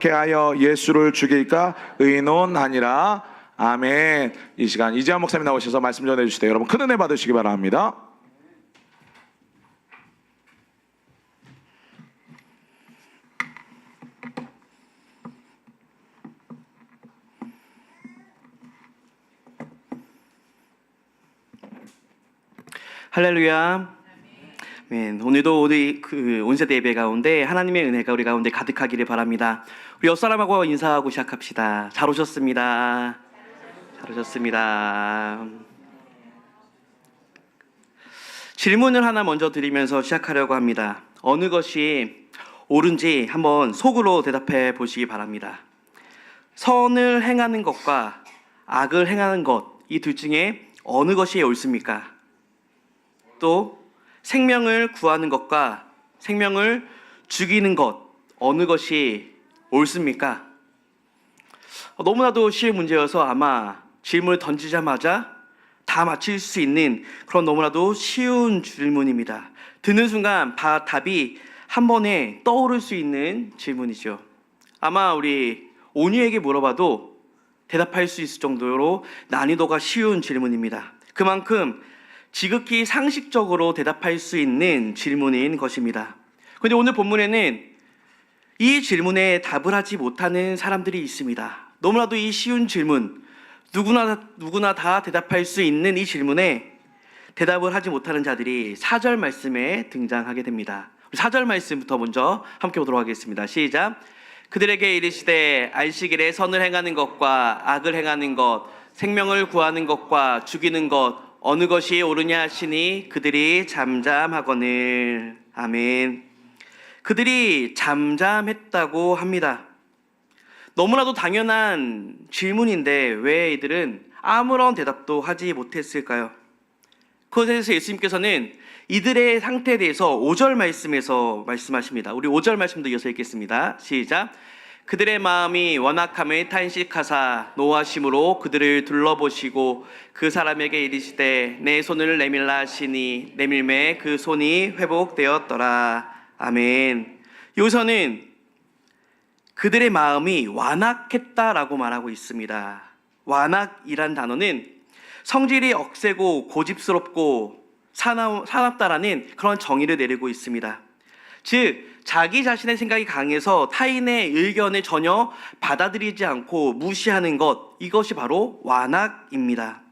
어떻게 하여 예수를 죽일까 의논하니라. 아멘. 이 시간 이재환 목사님 나오셔서 말씀 전해주시되 여러분 큰 은혜 받으시기 바랍니다. 할렐루야. 아멘. 오늘도 우리 온세대 예배 가운데 하나님의 은혜가 우리 가운데 가득하기를 바랍니다. 우리 옆사람하고 인사하고 시작합시다. 잘 오셨습니다. 잘 오셨습니다. 질문을 하나 먼저 드리면서 시작하려고 합니다. 어느 것이 옳은지 한번 속으로 대답해 보시기 바랍니다. 선을 행하는 것과 악을 행하는 것, 이 둘 중에 어느 것이 옳습니까? 또 생명을 구하는 것과 생명을 죽이는 것, 어느 것이 옳습니까? 너무나도 쉬운 문제여서 아마 질문을 던지자마자 다 맞힐 수 있는 그런 너무나도 쉬운 질문입니다. 듣는 순간 답이 한 번에 떠오를 수 있는 질문이죠. 아마 우리 온유에게 물어봐도 대답할 수 있을 정도로 난이도가 쉬운 질문입니다. 그만큼 지극히 상식적으로 대답할 수 있는 질문인 것입니다. 그런데 오늘 본문에는 이 질문에 답을 하지 못하는 사람들이 있습니다. 너무나도 이 쉬운 질문, 누구나 다 대답할 수 있는 이 질문에 대답을 하지 못하는 자들이 4절 말씀에 등장하게 됩니다. 4절 말씀부터 먼저 함께 보도록 하겠습니다. 시작. 그들에게 이르시되 안식일에 선을 행하는 것과 악을 행하는 것, 생명을 구하는 것과 죽이는 것 어느 것이 옳으냐 하시니 그들이 잠잠하거늘. 아멘. 그들이 잠잠했다고 합니다. 너무나도 당연한 질문인데 왜 이들은 아무런 대답도 하지 못했을까요? 그것에 대해서 예수님께서는 이들의 상태에 대해서 5절 말씀에서 말씀하십니다. 우리 5절 말씀도 이어서 읽겠습니다. 시작. 그들의 마음이 완악함을 탄식하사 노하심으로 그들을 둘러보시고 그 사람에게 이르시되 내 손을 내밀라 하시니 내밀매 그 손이 회복되었더라. 아멘. 여기서는 그들의 마음이 완악했다라고 말하고 있습니다. 완악이란 단어는 성질이 억세고 고집스럽고 사납다라는 그런 정의를 내리고 있습니다. 즉 자기 자신의 생각이 강해서 타인의 의견을 전혀 받아들이지 않고 무시하는 것, 이것이 바로 완악입니다.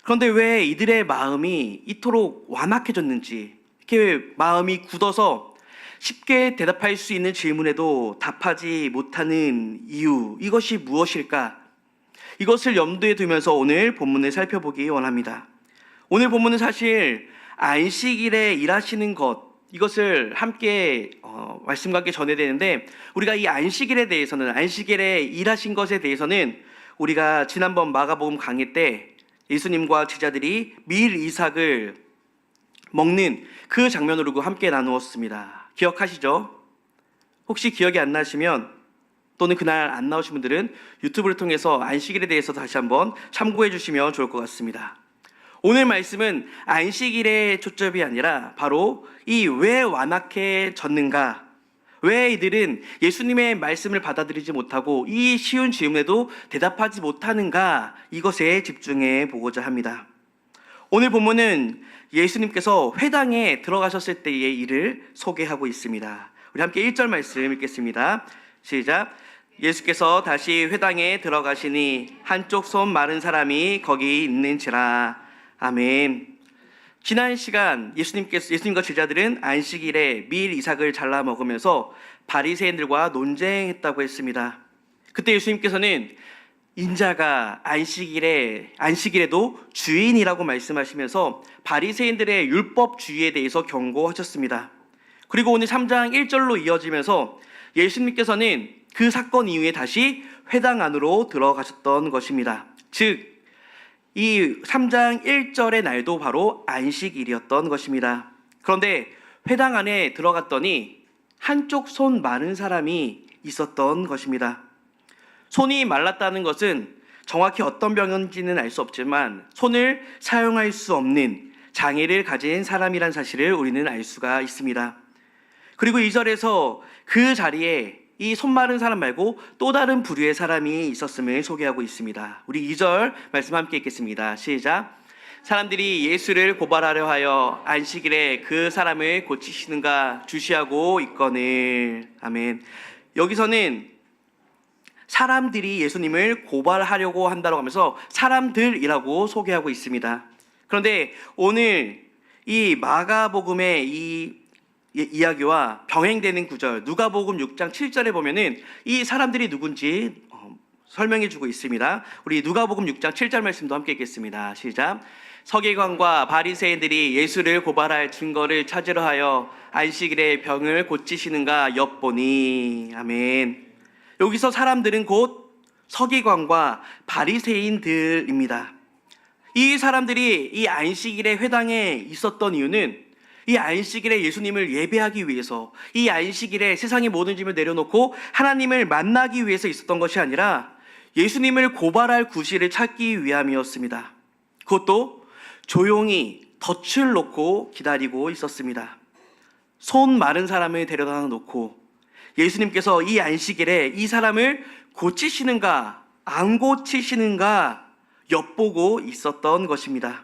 그런데 왜 이들의 마음이 이토록 완악해졌는지, 이렇게 마음이 굳어서 쉽게 대답할 수 있는 질문에도 답하지 못하는 이유, 이것이 무엇일까? 이것을 염두에 두면서 오늘 본문을 살펴보기 원합니다. 오늘 본문은 사실 안식일에 일하시는 것, 이것을 함께 말씀과 함께 전해야 되는데, 우리가 이 안식일에 대해서는, 안식일에 일하신 것에 대해서는 우리가 지난번 마가복음 강의 때 예수님과 제자들이 밀 이삭을 먹는 그 장면으로 함께 나누었습니다. 기억하시죠? 혹시 기억이 안 나시면 또는 그날 안 나오신 분들은 유튜브를 통해서 안식일에 대해서 다시 한번 참고해 주시면 좋을 것 같습니다. 오늘 말씀은 안식일의 초점이 아니라 바로 이 왜 완악해졌는가, 왜 이들은 예수님의 말씀을 받아들이지 못하고 이 쉬운 질문에도 대답하지 못하는가, 이것에 집중해 보고자 합니다. 오늘 본문은 예수님께서 회당에 들어가셨을 때의 일을 소개하고 있습니다. 우리 함께 1절 말씀 읽겠습니다. 시작. 예수께서 다시 회당에 들어가시니 한쪽 손 마른 사람이 거기 있는지라. 아멘. 지난 시간 예수님과 제자들은 안식일에 밀 이삭을 잘라 먹으면서 바리새인들과 논쟁했다고 했습니다. 그때 예수님께서는 인자가 안식일에도 주인이라고 말씀하시면서 바리새인들의 율법주의에 대해서 경고하셨습니다. 그리고 오늘 3장 1절로 이어지면서 예수님께서는 그 사건 이후에 다시 회당 안으로 들어가셨던 것입니다. 즉 이 3장 1절의 날도 바로 안식일이었던 것입니다. 그런데 회당 안에 들어갔더니 한쪽 손 마른 사람이 있었던 것입니다. 손이 말랐다는 것은 정확히 어떤 병인지는 알 수 없지만 손을 사용할 수 없는 장애를 가진 사람이란 사실을 우리는 알 수가 있습니다. 그리고 2절에서 그 자리에 이 손 마른 사람 말고 또 다른 부류의 사람이 있었음을 소개하고 있습니다. 우리 2절 말씀 함께 읽겠습니다. 시작. 사람들이 예수를 고발하려 하여 안식일에 그 사람을 고치시는가 주시하고 있거늘. 아멘. 여기서는 사람들이 예수님을 고발하려고 한다고 하면서 사람들이라고 소개하고 있습니다. 그런데 오늘 이 마가복음의 이 이야기와 병행되는 구절, 누가복음 6장 7절에 보면은 이 사람들이 누군지 설명해 주고 있습니다. 우리 누가복음 6장 7절 말씀도 함께 읽겠습니다. 시작. 서기관과 바리새인들이 예수를 고발할 증거를 찾으려 하여 안식일에 병을 고치시는가 엿보니. 아멘. 여기서 사람들은 곧 서기관과 바리새인들입니다. 이 사람들이 이 안식일의 회당에 있었던 이유는 이 안식일에 예수님을 예배하기 위해서, 이 안식일에 세상의 모든 짐을 내려놓고 하나님을 만나기 위해서 있었던 것이 아니라 예수님을 고발할 구실을 찾기 위함이었습니다. 그것도 조용히 덫을 놓고 기다리고 있었습니다. 손 마른 사람을 데려다 놓고 예수님께서 이 안식일에 이 사람을 고치시는가 안 고치시는가 엿보고 있었던 것입니다.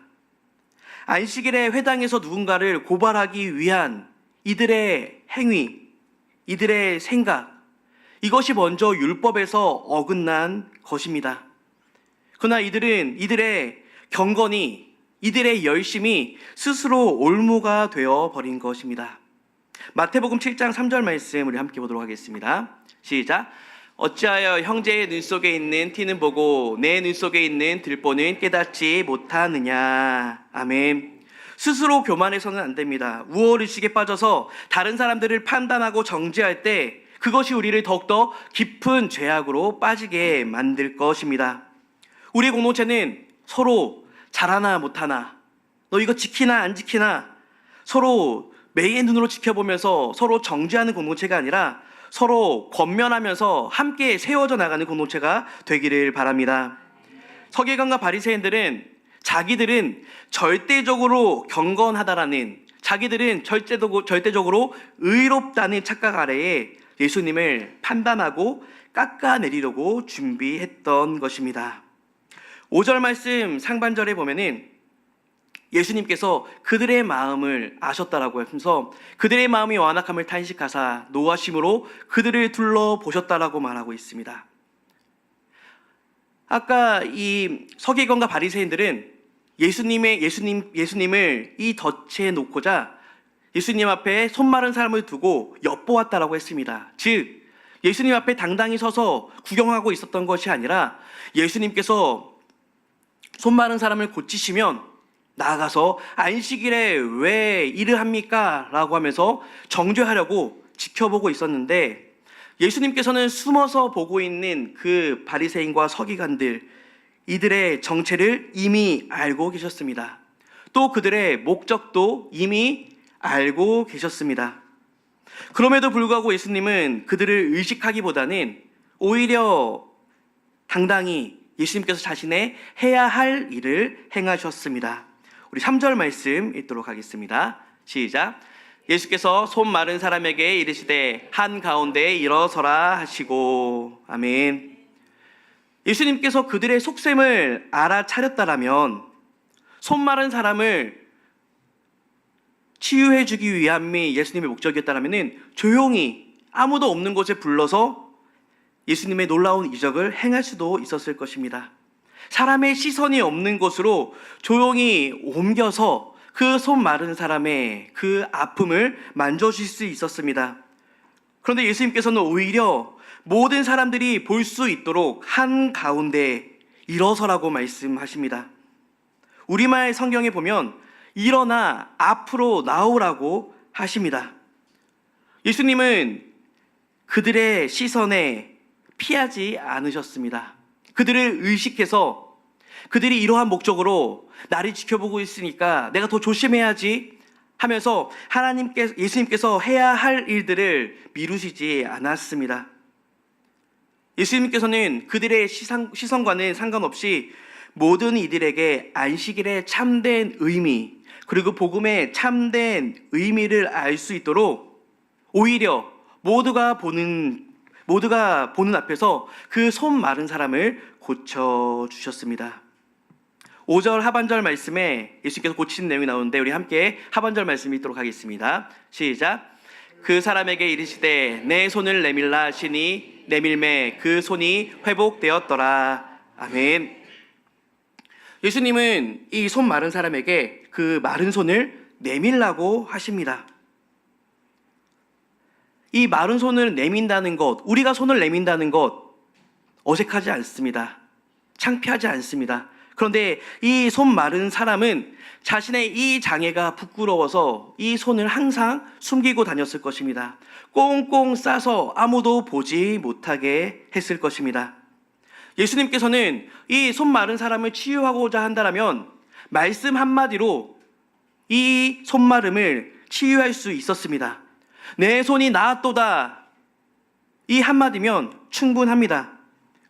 안식일에 회당에서 누군가를 고발하기 위한 이들의 행위, 이들의 생각, 이것이 먼저 율법에서 어긋난 것입니다. 그러나 이들의 경건이, 이들의 열심이 스스로 올무가 되어 버린 것입니다. 마태복음 7장 3절 말씀 우리 함께 보도록 하겠습니다. 시작. 어찌하여 형제의 눈 속에 있는 티는 보고 내 눈 속에 있는 들보는 깨닫지 못하느냐. 아멘. 스스로 교만해서는 안 됩니다. 우월의식에 빠져서 다른 사람들을 판단하고 정죄할 때 그것이 우리를 더욱더 깊은 죄악으로 빠지게 만들 것입니다. 우리 공동체는 서로 잘하나 못하나, 너 이거 지키나 안 지키나, 서로 매의 눈으로 지켜보면서 서로 정죄하는 공동체가 아니라 서로 권면하면서 함께 세워져 나가는 공동체가 되기를 바랍니다. 서기관과 바리새인들은 자기들은 절대적으로 경건하다라는, 자기들은 절대적으로 의롭다는 착각 아래에 예수님을 판단하고 깎아내리려고 준비했던 것입니다. 5절 말씀 상반절에 보면은 예수님께서 그들의 마음을 아셨다라고 하면서 그들의 마음이 완악함을 탄식하사 노하심으로 그들을 둘러보셨다라고 말하고 있습니다. 아까 이 서기관과 바리새인들은 예수님을 이 덫에 놓고자 예수님 앞에 손 마른 사람을 두고 엿보았다라고 했습니다. 즉 예수님 앞에 당당히 서서 구경하고 있었던 것이 아니라 예수님께서 손 마른 사람을 고치시면 나아가서 안식일에 왜 일을 합니까? 라고 하면서 정죄하려고 지켜보고 있었는데 예수님께서는 숨어서 보고 있는 그 바리새인과 서기관들, 이들의 정체를 이미 알고 계셨습니다. 또 그들의 목적도 이미 알고 계셨습니다. 그럼에도 불구하고 예수님은 그들을 의식하기보다는 오히려 당당히 예수님께서 자신의 해야 할 일을 행하셨습니다. 우리 3절 말씀 읽도록 하겠습니다. 시작. 예수께서 손 마른 사람에게 이르시되 한가운데 일어서라 하시고. 아멘. 예수님께서 그들의 속셈을 알아차렸다라면 손 마른 사람을 치유해 주기 위함이 예수님의 목적이었다라면 조용히 아무도 없는 곳에 불러서 예수님의 놀라운 이적을 행할 수도 있었을 것입니다. 사람의 시선이 없는 곳으로 조용히 옮겨서 그 손 마른 사람의 그 아픔을 만져주실 수 있었습니다. 그런데 예수님께서는 오히려 모든 사람들이 볼 수 있도록 한가운데 일어서라고 말씀하십니다. 우리말 성경에 보면 일어나 앞으로 나오라고 하십니다. 예수님은 그들의 시선에 피하지 않으셨습니다. 그들을 의식해서 그들이 이러한 목적으로 나를 지켜보고 있으니까 내가 더 조심해야지 하면서 예수님께서 해야 할 일들을 미루시지 않았습니다. 예수님께서는 그들의 시선과는 상관없이 모든 이들에게 안식일의 참된 의미, 그리고 복음의 참된 의미를 알 수 있도록 오히려 모두가 보는 모두가 보는 앞에서 그 손 마른 사람을 고쳐주셨습니다. 5절 하반절 말씀에 예수님께서 고치는 내용이 나오는데 우리 함께 하반절 말씀 읽도록 하겠습니다. 시작. 그 사람에게 이르시되 내 손을 내밀라 하시니 내밀매 그 손이 회복되었더라. 아멘. 예수님은 이 손 마른 사람에게 그 마른 손을 내밀라고 하십니다. 이 마른 손을 내민다는 것, 우리가 손을 내민다는 것 어색하지 않습니다. 창피하지 않습니다. 그런데 이 손 마른 사람은 자신의 이 장애가 부끄러워서 이 손을 항상 숨기고 다녔을 것입니다. 꽁꽁 싸서 아무도 보지 못하게 했을 것입니다. 예수님께서는 이 손 마른 사람을 치유하고자 한다면 말씀 한마디로 이 손 마름을 치유할 수 있었습니다. 내 손이 나았도다. 이 한마디면 충분합니다.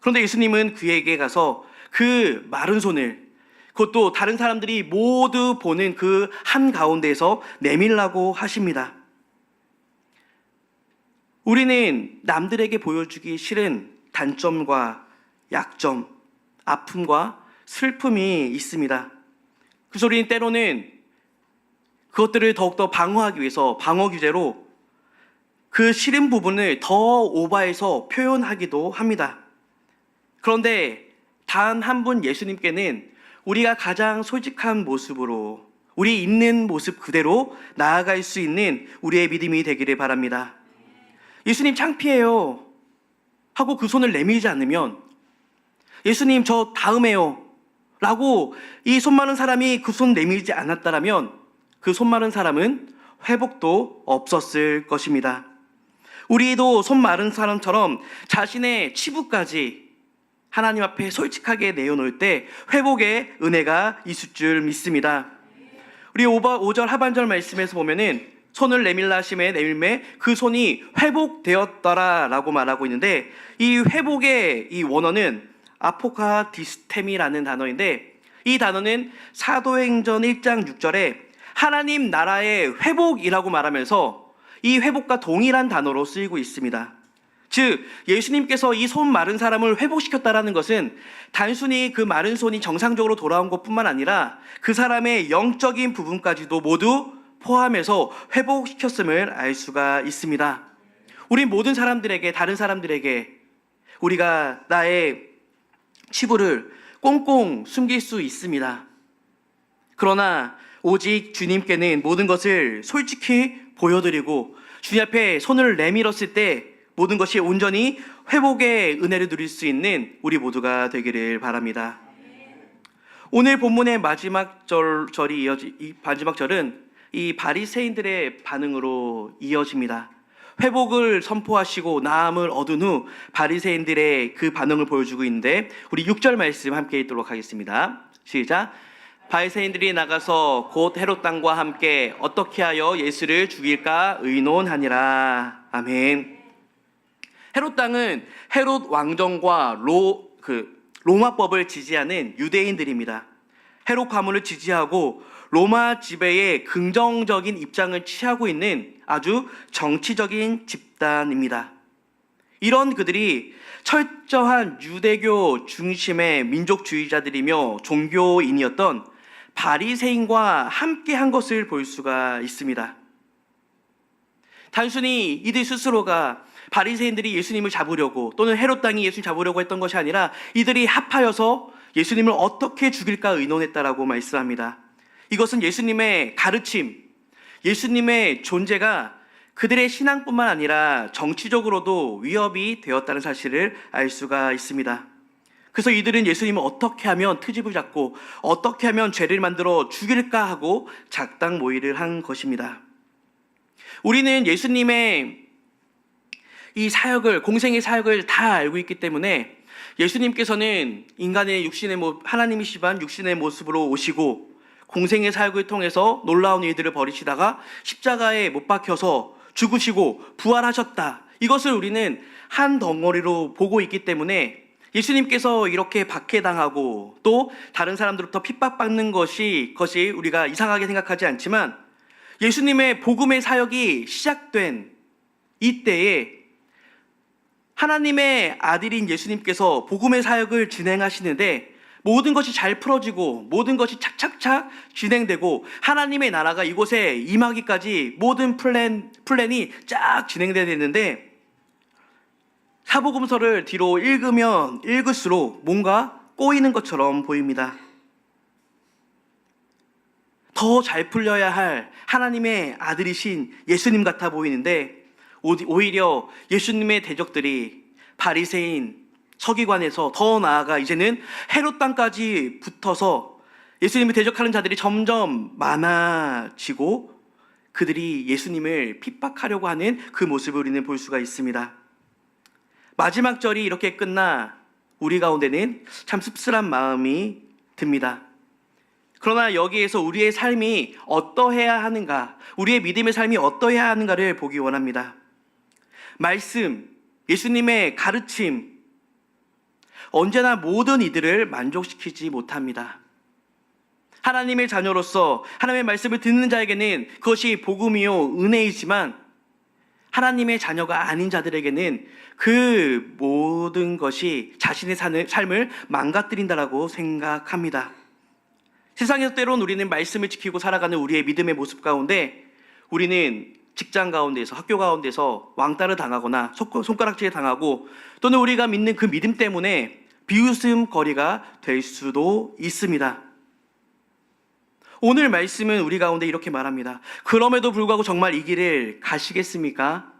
그런데 예수님은 그에게 가서 그 마른 손을, 그것도 다른 사람들이 모두 보는 그 한가운데에서 내밀라고 하십니다. 우리는 남들에게 보여주기 싫은 단점과 약점, 아픔과 슬픔이 있습니다. 그래서 우리는 때로는 그것들을 더욱더 방어하기 위해서 방어 규제로 그 싫은 부분을 더 오버해서 표현하기도 합니다. 그런데 단 한 분 예수님께는 우리가 가장 솔직한 모습으로 우리 있는 모습 그대로 나아갈 수 있는 우리의 믿음이 되기를 바랍니다. 예수님 창피해요 하고 그 손을 내밀지 않으면, 예수님 저 다음에요 라고 이 손 마른 사람이 그 손 내밀지 않았다라면 그 손 마른 사람은 회복도 없었을 것입니다. 우리도 손 마른 사람처럼 자신의 치부까지 하나님 앞에 솔직하게 내어놓을 때 회복의 은혜가 있을 줄 믿습니다. 우리 5절 하반절 말씀에서 보면은 손을 내밀라 하심에 내밀매 그 손이 회복되었더라 라고 말하고 있는데, 이 회복의 이 원어는 아포카디스템이라는 단어인데, 이 단어는 사도행전 1장 6절에 하나님 나라의 회복이라고 말하면서 이 회복과 동일한 단어로 쓰이고 있습니다. 즉 예수님께서 이 손 마른 사람을 회복시켰다라는 것은 단순히 그 마른 손이 정상적으로 돌아온 것뿐만 아니라 그 사람의 영적인 부분까지도 모두 포함해서 회복시켰음을 알 수가 있습니다. 우리 모든 사람들에게, 다른 사람들에게 우리가 나의 치부를 꽁꽁 숨길 수 있습니다. 그러나 오직 주님께는 모든 것을 솔직히 보여드리고 주님 앞에 손을 내밀었을 때 모든 것이 온전히 회복의 은혜를 누릴 수 있는 우리 모두가 되기를 바랍니다. 오늘 본문의 마지막 마지막 절은 이 바리새인들의 반응으로 이어집니다. 회복을 선포하시고 나음을 얻은 후 바리새인들의 그 반응을 보여주고 있는데, 우리 6절 말씀 함께 읽도록 하겠습니다. 시작. 바리새인들이 나가서 곧 헤롯 당과 함께 어떻게 하여 예수를 죽일까 의논하니라. 아멘. 헤롯 당은 헤롯 왕정과 로마법을 지지하는 유대인들입니다. 헤롯 가문을 지지하고 로마 지배에 긍정적인 입장을 취하고 있는 아주 정치적인 집단입니다. 이런 그들이 철저한 유대교 중심의 민족주의자들이며 종교인이었던 바리새인과 함께한 것을 볼 수가 있습니다. 단순히 이들 스스로가 바리새인들이 예수님을 잡으려고 또는 헤롯 당이 예수님 잡으려고 했던 것이 아니라 이들이 합하여서 예수님을 어떻게 죽일까 의논했다라고 말씀합니다. 이것은 예수님의 가르침, 예수님의 존재가 그들의 신앙뿐만 아니라 정치적으로도 위협이 되었다는 사실을 알 수가 있습니다. 그래서 이들은 예수님을 어떻게 하면 트집을 잡고 어떻게 하면 죄를 만들어 죽일까 하고 작당 모의를 한 것입니다. 우리는 예수님의 이 사역을, 공생의 사역을 다 알고 있기 때문에 예수님께서는 인간의 육신의 하나님이시지만 육신의 모습으로 오시고 공생의 사역을 통해서 놀라운 일들을 벌이시다가 십자가에 못 박혀서 죽으시고 부활하셨다. 이것을 우리는 한 덩어리로 보고 있기 때문에 예수님께서 이렇게 박해당하고 또 다른 사람들로부터 핍박받는 것이 우리가 이상하게 생각하지 않지만, 예수님의 복음의 사역이 시작된 이때에 하나님의 아들인 예수님께서 복음의 사역을 진행하시는데 모든 것이 잘 풀어지고 모든 것이 착착착 진행되고 하나님의 나라가 이곳에 임하기까지 모든 플랜이 쫙 진행되어야 되는데 사복음서를 뒤로 읽으면 읽을수록 뭔가 꼬이는 것처럼 보입니다. 더 잘 풀려야 할 하나님의 아들이신 예수님 같아 보이는데 오히려 예수님의 대적들이 바리새인, 서기관에서 더 나아가 이제는 헤롯 땅까지 붙어서 예수님을 대적하는 자들이 점점 많아지고 그들이 예수님을 핍박하려고 하는 그 모습을 우리는 볼 수가 있습니다. 마지막 절이 이렇게 끝나 우리 가운데는 참 씁쓸한 마음이 듭니다. 그러나 여기에서 우리의 삶이 어떠해야 하는가, 우리의 믿음의 삶이 어떠해야 하는가를 보기 원합니다. 말씀, 예수님의 가르침, 언제나 모든 이들을 만족시키지 못합니다. 하나님의 자녀로서 하나님의 말씀을 듣는 자에게는 그것이 복음이요 은혜이지만 하나님의 자녀가 아닌 자들에게는 그 모든 것이 자신의 삶을 망가뜨린다라고 생각합니다. 세상에서 때론 우리는 말씀을 지키고 살아가는 우리의 믿음의 모습 가운데 우리는 직장 가운데서, 학교 가운데서 왕따를 당하거나 손가락질을 당하고 또는 우리가 믿는 그 믿음 때문에 비웃음거리가 될 수도 있습니다. 오늘 말씀은 우리 가운데 이렇게 말합니다. 그럼에도 불구하고 정말 이 길을 가시겠습니까?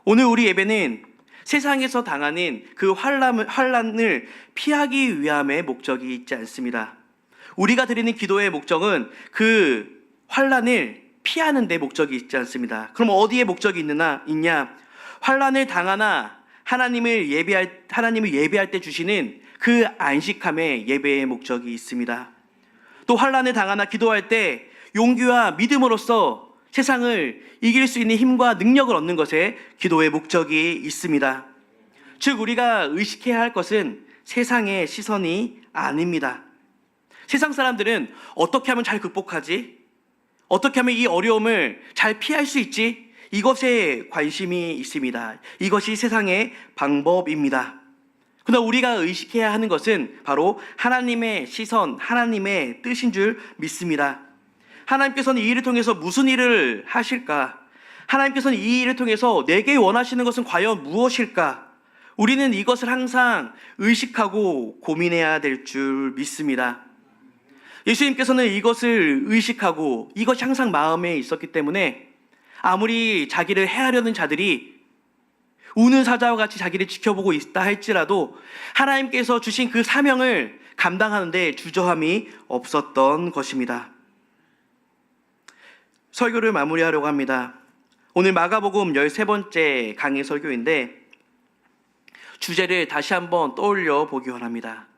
오늘 우리 예배는 세상에서 당하는 그 환난을 피하기 위함의 목적이 있지 않습니다. 우리가 드리는 기도의 목적은 그 환난을 피하는 데 목적이 있지 않습니다. 그럼 어디에 목적이 있냐? 환난을 당하나 하나님을 예배할 때 주시는 그 안식함의 예배의 목적이 있습니다. 또 환난을 당하나 기도할 때 용기와 믿음으로써 세상을 이길 수 있는 힘과 능력을 얻는 것에 기도의 목적이 있습니다. 즉 우리가 의식해야 할 것은 세상의 시선이 아닙니다. 세상 사람들은 어떻게 하면 잘 극복하지? 어떻게 하면 이 어려움을 잘 피할 수 있지? 이것에 관심이 있습니다. 이것이 세상의 방법입니다. 그러나 우리가 의식해야 하는 것은 바로 하나님의 시선, 하나님의 뜻인 줄 믿습니다. 하나님께서는 이 일을 통해서 무슨 일을 하실까? 하나님께서는 이 일을 통해서 내게 원하시는 것은 과연 무엇일까? 우리는 이것을 항상 의식하고 고민해야 될 줄 믿습니다. 예수님께서는 이것을 의식하고 이것이 항상 마음에 있었기 때문에 아무리 자기를 해하려는 자들이 우는 사자와 같이 자기를 지켜보고 있다 할지라도 하나님께서 주신 그 사명을 감당하는 데 주저함이 없었던 것입니다. 설교를 마무리하려고 합니다. 오늘 마가복음 13번째 강의 설교인데 주제를 다시 한번 떠올려 보기 원합니다.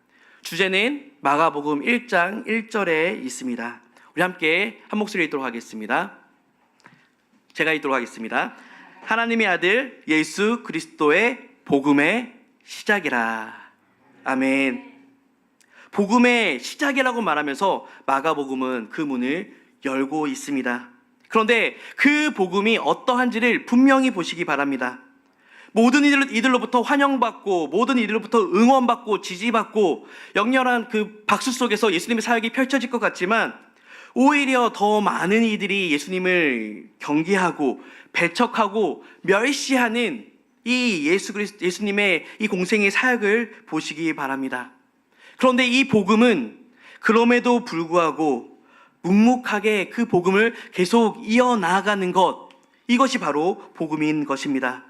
주제는 마가복음 1장 1절에 있습니다. 우리 함께 한 목소리 읽도록 하겠습니다. 제가 읽도록 하겠습니다. 하나님의 아들 예수 그리스도의 복음의 시작이라. 아멘. 복음의 시작이라고 말하면서 마가복음은 그 문을 열고 있습니다. 그런데 그 복음이 어떠한지를 분명히 보시기 바랍니다. 모든 이들로부터 환영받고 모든 이들로부터 응원받고 지지받고 역렬한 그 박수 속에서 예수님의 사역이 펼쳐질 것 같지만 오히려 더 많은 이들이 예수님을 경계하고 배척하고 멸시하는 이 예수님의 이 공생의 사역을 보시기 바랍니다. 그런데 이 복음은 그럼에도 불구하고 묵묵하게 그 복음을 계속 이어나가는 것, 이것이 바로 복음인 것입니다.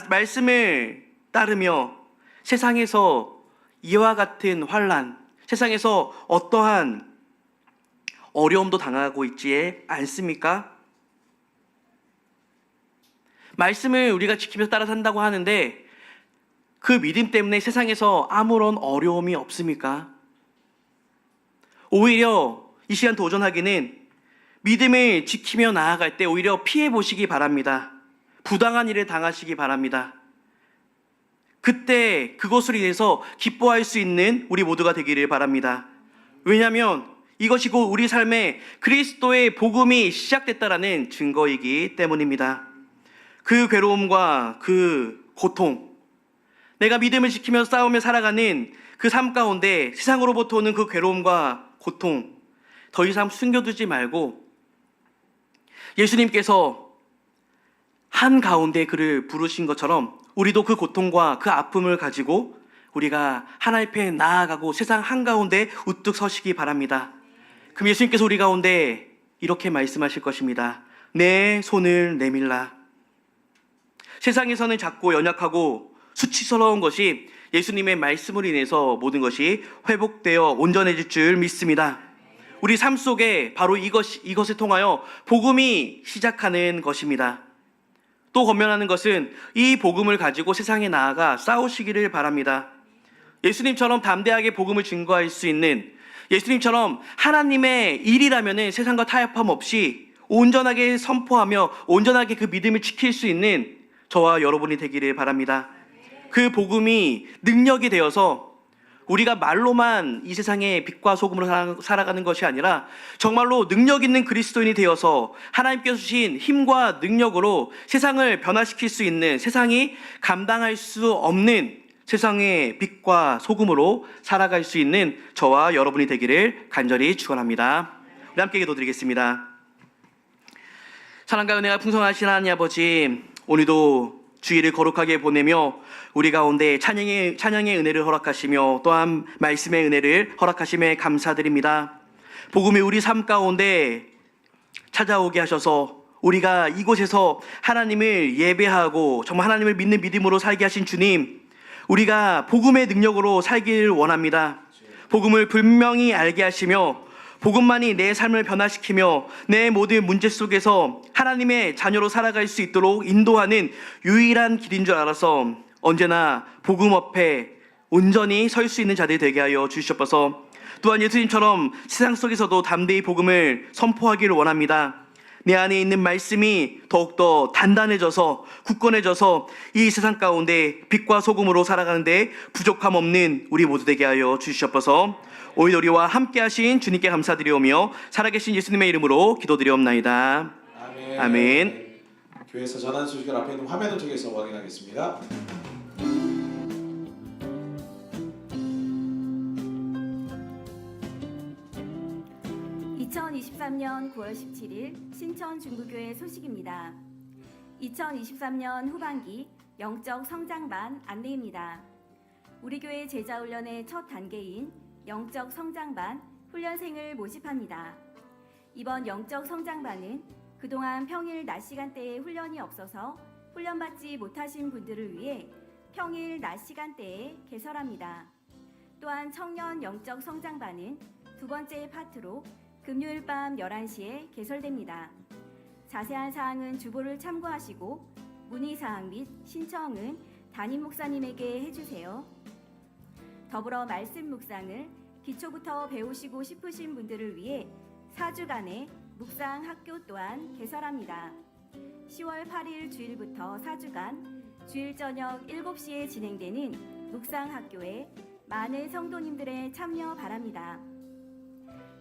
말씀을 따르며 세상에서 이와 같은 환난, 세상에서 어떠한 어려움도 당하고 있지 않습니까? 말씀을 우리가 지키면서 따라 산다고 하는데 그 믿음 때문에 세상에서 아무런 어려움이 없습니까? 오히려 이 시간 도전하기는 믿음을 지키며 나아갈 때 오히려 피해 보시기 바랍니다. 부당한 일을 당하시기 바랍니다. 그때 그것으로 인해서 기뻐할 수 있는 우리 모두가 되기를 바랍니다. 왜냐하면 이것이 곧 우리 삶에 그리스도의 복음이 시작됐다라는 증거이기 때문입니다. 그 괴로움과 그 고통, 내가 믿음을 지키며 싸우며 살아가는 그 삶 가운데 세상으로부터 오는 그 괴로움과 고통 더 이상 숨겨두지 말고 예수님께서 한 가운데 그를 부르신 것처럼 우리도 그 고통과 그 아픔을 가지고 우리가 하나님 앞에 나아가고 세상 한가운데 우뚝 서시기 바랍니다. 그럼 예수님께서 우리 가운데 이렇게 말씀하실 것입니다. 내 손을 내밀라. 세상에서는 작고 연약하고 수치스러운 것이 예수님의 말씀으로 인해서 모든 것이 회복되어 온전해질 줄 믿습니다. 우리 삶 속에 바로 이것을 통하여 복음이 시작하는 것입니다. 또 권면하는 것은 이 복음을 가지고 세상에 나아가 싸우시기를 바랍니다. 예수님처럼 담대하게 복음을 증거할 수 있는, 예수님처럼 하나님의 일이라면 세상과 타협함 없이 온전하게 선포하며 온전하게 그 믿음을 지킬 수 있는 저와 여러분이 되기를 바랍니다. 그 복음이 능력이 되어서 우리가 말로만 이 세상에 빛과 소금으로 살아가는 것이 아니라 정말로 능력 있는 그리스도인이 되어서 하나님께서 주신 힘과 능력으로 세상을 변화시킬 수 있는, 세상이 감당할 수 없는 세상의 빛과 소금으로 살아갈 수 있는 저와 여러분이 되기를 간절히 축원합니다. 우리 함께 기도드리겠습니다. 사랑과 은혜가 풍성하신 하나님 아버지, 오늘도 주일을 거룩하게 보내며 우리 가운데 찬양의 은혜를 허락하시며 또한 말씀의 은혜를 허락하심에 감사드립니다. 복음이 우리 삶 가운데 찾아오게 하셔서 우리가 이곳에서 하나님을 예배하고 정말 하나님을 믿는 믿음으로 살게 하신 주님, 우리가 복음의 능력으로 살기를 원합니다. 복음을 분명히 알게 하시며 복음만이 내 삶을 변화시키며 내 모든 문제 속에서 하나님의 자녀로 살아갈 수 있도록 인도하는 유일한 길인 줄 알아서 언제나 복음 앞에 온전히 설 수 있는 자들이 되게 하여 주시옵소서. 또한 예수님처럼 세상 속에서도 담대히 복음을 선포하기를 원합니다. 내 안에 있는 말씀이 더욱더 단단해져서 굳건해져서 이 세상 가운데 빛과 소금으로 살아가는데 부족함 없는 우리 모두 되게 하여 주시옵소서. 오늘 우리와 함께 하신 주님께 감사드리오며 살아계신 예수님의 이름으로 기도드리옵나이다. 아멘. 아멘. 교회에서 전하는 소식을 앞에 있는 화면을 통해서 확인하겠습니다. 2023년 9월 17일 신천 중부교회 소식입니다. 2023년 후반기 영적 성장반 안내입니다. 우리 교회 제자훈련의 첫 단계인 영적 성장반 훈련생을 모집합니다. 이번 영적 성장반은 그동안 평일 낮 시간대에 훈련이 없어서 훈련받지 못하신 분들을 위해 평일 낮 시간대에 개설합니다. 또한 청년 영적 성장반은 두 번째 파트로 금요일 밤 11시에 개설됩니다. 자세한 사항은 주보를 참고하시고 문의사항 및 신청은 담임 목사님에게 해주세요. 더불어 말씀 묵상을 기초부터 배우시고 싶으신 분들을 위해 4주간의 묵상 학교 또한 개설합니다. 10월 8일 주일부터 4주간 주일 저녁 7시에 진행되는 묵상 학교에 많은 성도님들의 참여 바랍니다.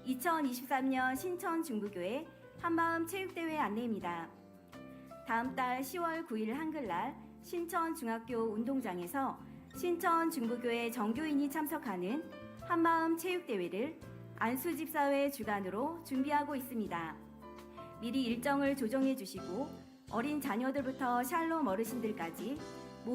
2023년 신천 중부교회 한마음 체육대회 안내입니다. 다음 달 10월 9일 한글날 신천 중학교 운동장에서 신천 중부교회 정교인이 참석하는 한마음 체육대회를 안수집사회 주관으로 준비하고 있습니다. 미리 일정을 조정해 주시고 어린 자녀들부터 샬롬 어르신들까지